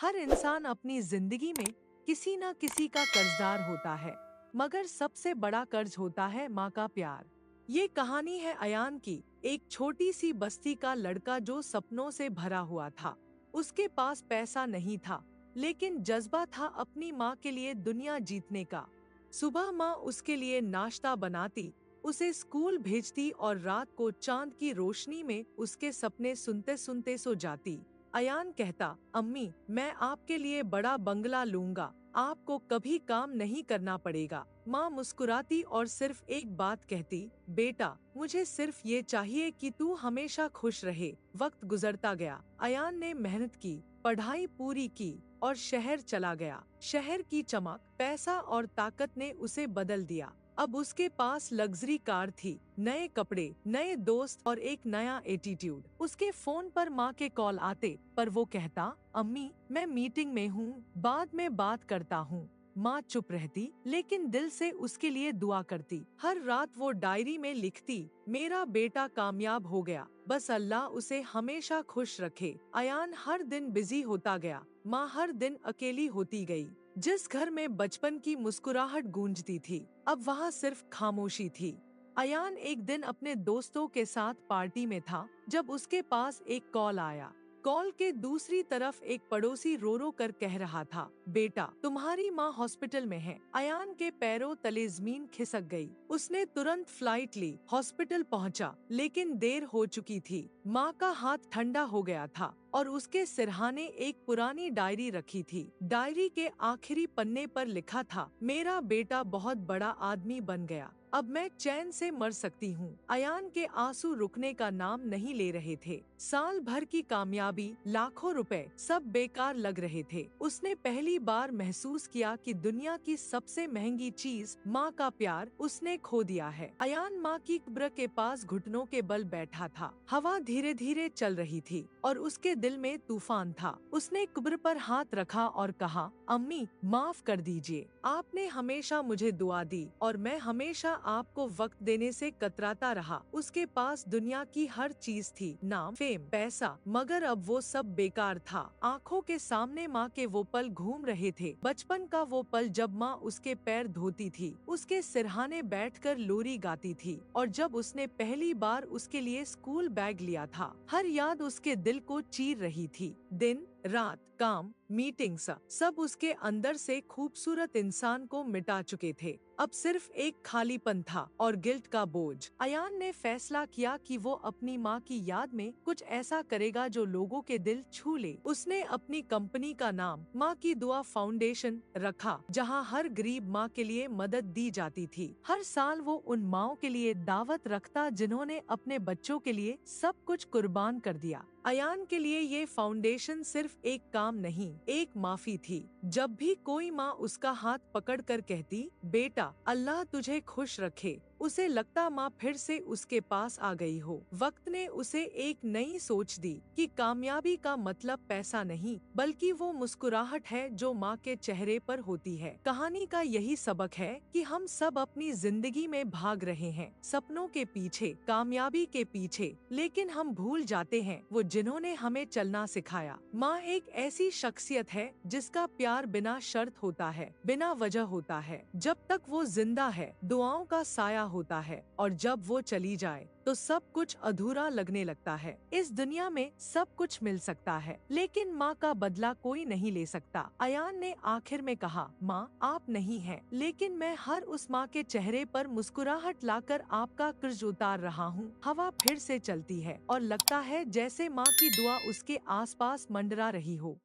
हर इंसान अपनी जिंदगी में किसी न किसी का कर्जदार होता है, मगर सबसे बड़ा कर्ज होता है माँ का प्यार। ये कहानी है अयान की, एक छोटी सी बस्ती का लड़का जो सपनों से भरा हुआ था। उसके पास पैसा नहीं था, लेकिन जज्बा था अपनी माँ के लिए दुनिया जीतने का। सुबह माँ उसके लिए नाश्ता बनाती, उसे स्कूल भेजती और रात को चांद की रोशनी में उसके सपने सुनते सुनते सो जाती। अयान कहता, अम्मी, मैं आपके लिए बड़ा बंगला लूंगा, आपको कभी काम नहीं करना पड़ेगा। माँ मुस्कुराती और सिर्फ एक बात कहती, बेटा, मुझे सिर्फ ये चाहिए कि तू हमेशा खुश रहे। वक्त गुजरता गया। अयान ने मेहनत की, पढ़ाई पूरी की और शहर चला गया। शहर की चमक, पैसा और ताकत ने उसे बदल दिया। अब उसके पास लग्जरी कार थी, नए कपड़े, नए दोस्त और एक नया एटीट्यूड। उसके फोन पर माँ के कॉल आते, पर वो कहता, अम्मी, मैं मीटिंग में हूँ, बाद में बात करता हूँ। माँ चुप रहती, लेकिन दिल से उसके लिए दुआ करती। हर रात वो डायरी में लिखती, मेरा बेटा कामयाब हो गया, बस अल्लाह उसे हमेशा खुश रखे। अयान हर दिन बिजी होता गया, माँ हर दिन अकेली होती गई। जिस घर में बचपन की मुस्कुराहट गूंजती थी, अब वहाँ सिर्फ खामोशी थी। अयान एक दिन अपने दोस्तों के साथ पार्टी में था, जब उसके पास एक कॉल आया। कॉल के दूसरी तरफ एक पड़ोसी रो रो कर कह रहा था, बेटा, तुम्हारी माँ हॉस्पिटल में है। अयान के पैरों तले जमीन खिसक गई। उसने तुरंत फ्लाइट ली, हॉस्पिटल पहुंचा, लेकिन देर हो चुकी थी। माँ का हाथ ठंडा हो गया था और उसके सिरहाने एक पुरानी डायरी रखी थी। डायरी के आखिरी पन्ने पर लिखा था, मेरा बेटा बहुत बड़ा आदमी बन गया, अब मैं चैन से मर सकती हूँ। अयान के आंसू रुकने का नाम नहीं ले रहे थे। साल भर की कामयाबी, लाखों रुपए, सब बेकार लग रहे थे। उसने पहली बार महसूस किया कि दुनिया की सबसे महंगी चीज, माँ का प्यार, उसने खो दिया है। अयान माँ की कब्र के पास घुटनों के बल बैठा था। हवा धीरे धीरे चल रही थी और उसके दिल में तूफान था। उसने कब्र पर हाथ रखा और कहा, अम्मी, माफ कर दीजिए, आपने हमेशा मुझे दुआ दी और मैं हमेशा आपको वक्त देने से कतराता रहा। उसके पास दुनिया की हर चीज थी, नाम, फेम, पैसा, मगर अब वो सब बेकार था। आंखों के सामने माँ के वो पल घूम रहे थे। बचपन का वो पल जब माँ उसके पैर धोती थी, उसके सिरहाने बैठकर लोरी गाती थी और जब उसने पहली बार उसके लिए स्कूल बैग लिया था। हर याद उसके दिल को चीर रही थी। दिन रात, काम, मीटिंग्स, सब उसके अंदर से खूबसूरत इंसान को मिटा चुके थे। अब सिर्फ एक खालीपन था और गिल्ट का बोझ। अयान ने फैसला किया कि वो अपनी माँ की याद में कुछ ऐसा करेगा जो लोगों के दिल छू ले। उसने अपनी कंपनी का नाम माँ की दुआ फाउंडेशन रखा, जहाँ हर गरीब माँ के लिए मदद दी जाती थी। हर साल वो उन माँओं के लिए दावत रखता जिन्होंने अपने बच्चों के लिए सब कुछ कुर्बान कर दिया। अयान के लिए ये फाउंडेशन सिर्फ एक काम नहीं, एक माफी थी। जब भी कोई माँ उसका हाथ पकड़कर कहती, बेटा, अल्लाह तुझे खुश रखे, उसे लगता माँ फिर से उसके पास आ गई हो। वक्त ने उसे एक नई सोच दी कि कामयाबी का मतलब पैसा नहीं, बल्कि वो मुस्कुराहट है जो माँ के चेहरे पर होती है। कहानी का यही सबक है कि हम सब अपनी जिंदगी में भाग रहे हैं, सपनों के पीछे, कामयाबी के पीछे, लेकिन हम भूल जाते हैं वो जिन्होंने हमें चलना सिखाया। माँ एक ऐसी शख्सियत है जिसका प्यार बिना शर्त होता है, बिना वजह होता है। जब तक वो जिंदा है, दुआओं का साया होता है और जब वो चली जाए तो सब कुछ अधूरा लगने लगता है। इस दुनिया में सब कुछ मिल सकता है, लेकिन माँ का बदला कोई नहीं ले सकता। अयान ने आखिर में कहा, माँ, आप नहीं हैं, लेकिन मैं हर उस माँ के चेहरे पर मुस्कुराहट लाकर आपका कर्ज उतार रहा हूँ। हवा फिर से चलती है और लगता है जैसे माँ की दुआ उसके आसपास मंडरा रही हो।